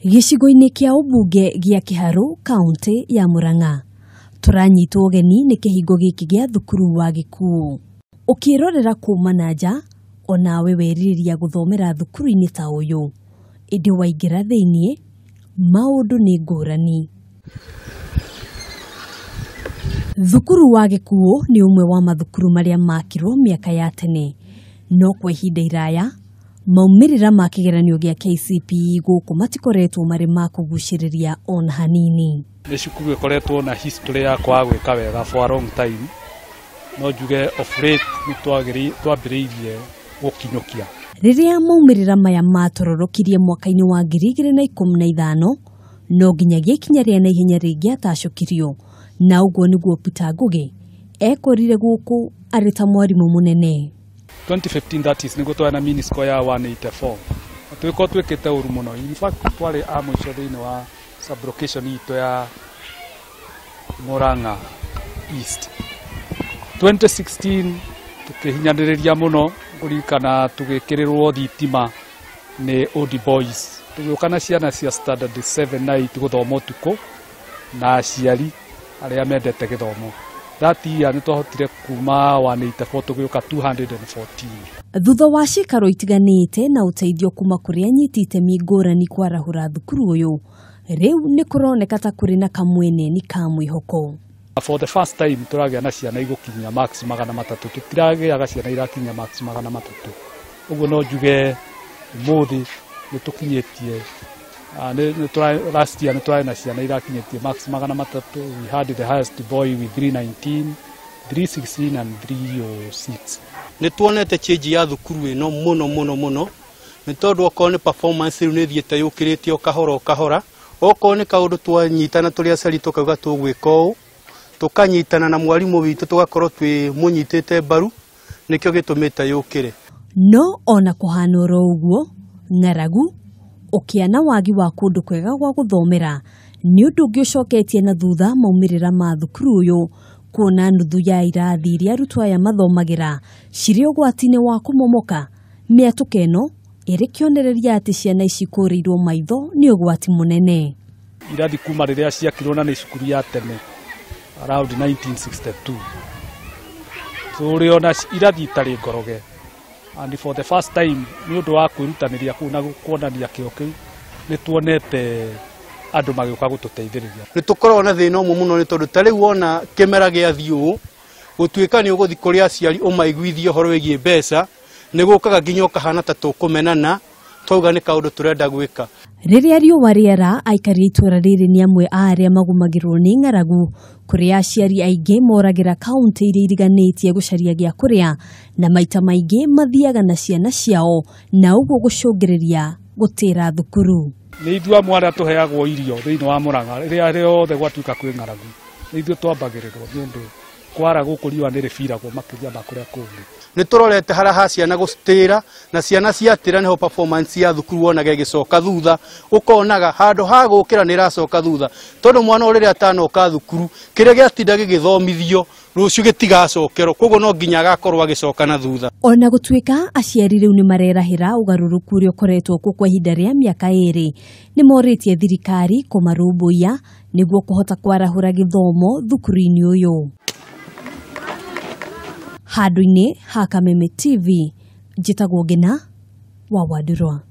Gĩcigo-inĩ kĩa ũmbunge gĩa Kiharu, kaunti ya Murang'a, turanyitwo ũgeni nĩ kĩhingo gĩkĩ gĩa thukuru wa Gĩkuũ. Ũkĩrorera kuma na nja, onawe werirĩria gũthomera thukuru-inĩ ta ũyũ. Ĩndĩ waingĩra thĩiniĩ, maũndũ nĩ ngũrani. Thukuru wa Gĩkuũ nĩ ũmwe wa mathukuru marĩa makirwo mĩaka ya tene. No kwa ihinda iraya, maumĩrĩra ma kĩgeranio gĩa KCPE gũkũ matikoretwo marĩ ma kũgucĩrĩria ona hanini. Nĩ cukuru ĩkoretwo na history ya kwaga gwĩka wega for a long time. No njuge of late nĩ twambĩrĩirie gũkinyũkia. Rĩrĩa maumĩrĩra maya matororokirie mwaka-inĩ wa 2015, no nginyagia ikinya rĩa naihenya rĩngĩ atacokirio. Na ũguo nĩguo Peter Ngugi ekorire gũkũ arĩ ta mwarimũ mũnene. 2015 that is nĩguo twarĩ na mini score ya 184. Twĩko twĩkĩte ũru mũno. In fact twarĩ a mũico thĩinĩ wa sublocation itũ ya Murang'a East. 2016 tukĩhinyanĩrĩria mũno kũririkana tũgĩkĩrĩrwo thitima nĩ Old Boys. Tũgĩũka na ciana cia standard 7 na 8 gũthoma ũtukũ na aciari arĩa mendete gĩthomo. That year nĩ twahotire kuma 184 tũgĩũka 214. Thutha wa ciikaro itiganĩte na ũteithio kuma kũrĩ anyiti itemi ngũrani kwarahũra thukuru ũyũ, rĩu nĩ kũroneka ta kũrĩ na kamweneni ka mwĩhoko. For the first time tũragĩa na ciana igũkinyia max 300. Tũtiragĩaga ciana irakinyia max 300. Ũguo no njuge ũmũthĩ nĩ tũkinyĩtie last year nĩ twarĩ na ciana irakinyĩtie max 300. We had the highest boy with 319, 316 and 306. Nĩ tuonete change ya thukuru ĩno mũno nĩ tondũ okorwo nĩ performance rĩu nĩ thiĩte yũkĩrĩte o kahora. Okorwo nĩ kaũndũ twanyitana tũrĩ aciari tũkauga tũgwĩka ũũ, tũkanyitana na mwarimũ witũ tũgakorwo twĩ mũnyitĩte mbaru, nĩkĩo gĩtũmĩte yũkĩre. No ona kũhana oro ũguo, ng'aragu ũkĩana wagi wa kũndũ kwega gwa gũthomera nĩ ũndũ ũngĩ ũcoketie na thutha maumĩrĩra ma thukuru ũyũ, kuona nuthu ya irathi iria arutwo aya mathomagĩra cirĩ ũgwati-inĩ wa kũmomoka. Mĩatũka ĩno ĩrĩ kĩonereria atĩ ciana ici kũrĩirwo maitho nĩ ũgwati mũnene. Irathi kuma rĩrĩa ciakirwo na nĩ cukuru ya tene around 1962. Tũrĩ ona irathi itarĩ ngoroge. And for the first time nĩ ũndũ wa kwĩrutanĩria kũu na kuonania kĩo kĩu nĩ tuonete andũ magĩũka gũtũteithĩrĩria. Nĩ tũkoragwo na thĩna ũmwe mũno nĩ tondũ ta rĩu wona kĩmera gĩathiĩ ũũ, gũtuĩka nĩ ũgũthiĩ kũrĩ aciari ũmaiguithie ũhoro wĩgiĩ mbeca, nĩ gũkaga nginya ũkahana ta tũkũmenana, twauga nĩ kaũndũ tũrenda gwĩka. Rĩrĩa riũa rĩera, aikari a itũũra rĩrĩ nĩ amwe a arĩa magumagĩrwo nĩ ng'aragu, kũrĩ aciari aingĩ moragĩra kaunti iria iriganĩtie gũcaria gĩa kũrĩa, na maita maingĩ mathiaga na ciana ciao, na ũguo gũcũngĩrĩria gũtĩra thukuru. Nĩ ithuĩ amwe arĩa tũheagwo irio thĩinĩ wa Murang'a rĩrĩa rĩothe gwatuĩka kwĩ ng'aragu. Nĩ ithuĩ twambagĩrĩrwo nĩ ũndũ kwara gũkũ riũa nĩ rĩbiragwo makĩria ma kũrĩa kũngĩ. Nĩ tũrorete harĩa ha ciana gũcitĩra, na ciana ciatĩra nĩho performance ya thukuru wonaga ĩgĩcoka thutha, ũkonaga handũ ha gũkĩra nĩ ĩracoka thutha, tondũ mwana ũrĩa atanoka thukuru kĩrĩa gĩatinda gĩgĩthomithio rũciũ gĩtigacokerwo, koguo no nginya agakorwo agĩcoka na thutha. Ona gũtuĩka aciari rĩu nĩ marerahĩra ũgarũrũku ũrĩa ũkoretwo kuo kwa ihinda rĩa mĩaka ĩrĩ, nĩ morĩtie thirikari kũmarũmbũiya nĩguo kũhota kwarahũra gĩthomo thukuru-inĩ ũyũ. Handũ-inĩ ha Kameme TV, njĩtagwo Ngina wa Wadurwa.